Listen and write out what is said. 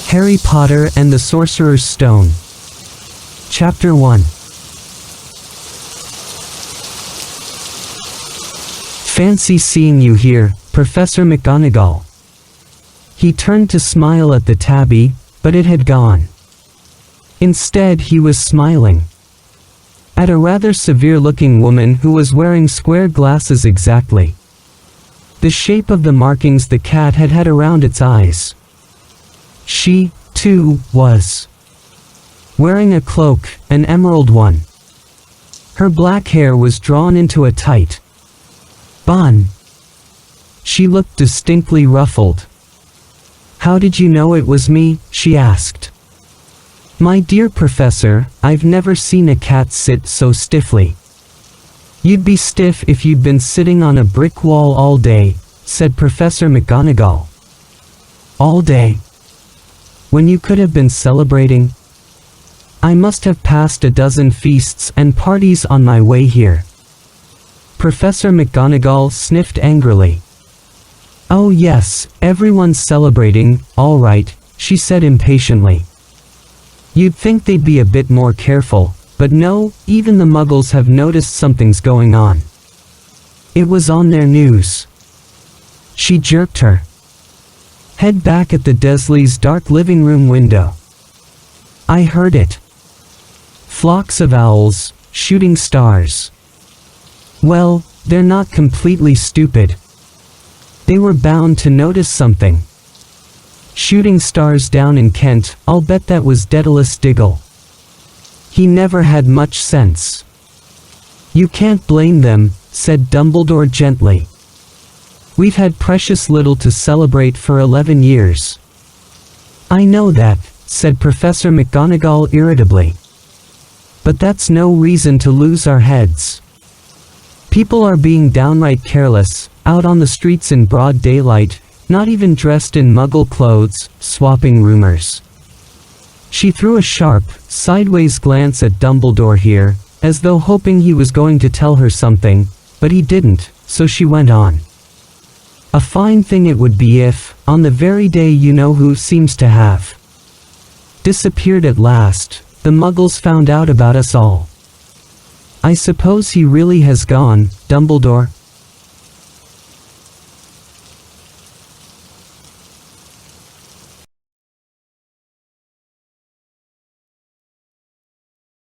Harry Potter and the Sorcerer's Stone. Chapter 1. Fancy seeing you here, Professor McGonagall. He turned to smile at the tabby, but it had gone. Instead, he was smiling at a rather severe-looking woman who was wearing square glasses exactly the shape of the markings the cat had had around its eyes. She, too, was wearing a cloak, an emerald one. Her black hair was drawn into a tight bun. She looked distinctly ruffled. "How did you know it was me?" she asked. "My dear professor, I've never seen a cat sit so stiffly." "You'd be stiff if you'd been sitting on a brick wall all day," said Professor McGonagall. "All day? When you could have been celebrating?" "I must have passed a dozen feasts and parties on my way here." Professor McGonagall sniffed angrily. "Oh yes, everyone's celebrating, all right," she said impatiently. "You'd think they'd be a bit more careful, but no, even the Muggles have noticed something's going on. It was on their news." She jerked her head back at the Dursleys' dark living room window. "I heard it. Flocks of owls, shooting stars. Well, they're not completely stupid. They were bound to notice something. Shooting stars down in Kent, I'll bet that was Daedalus Diggle. He never had much sense." "You can't blame them," said Dumbledore gently. "We've had precious little to celebrate for 11 years. "I know that," said Professor McGonagall irritably. "But that's no reason to lose our heads. People are being downright careless, out on the streets in broad daylight, not even dressed in Muggle clothes, swapping rumors." She threw a sharp, sideways glance at Dumbledore here, as though hoping he was going to tell her something, but he didn't, so she went on. "A fine thing it would be if, on the very day you know who seems to have disappeared at last, the Muggles found out about us all." "I suppose he really has gone, Dumbledore,"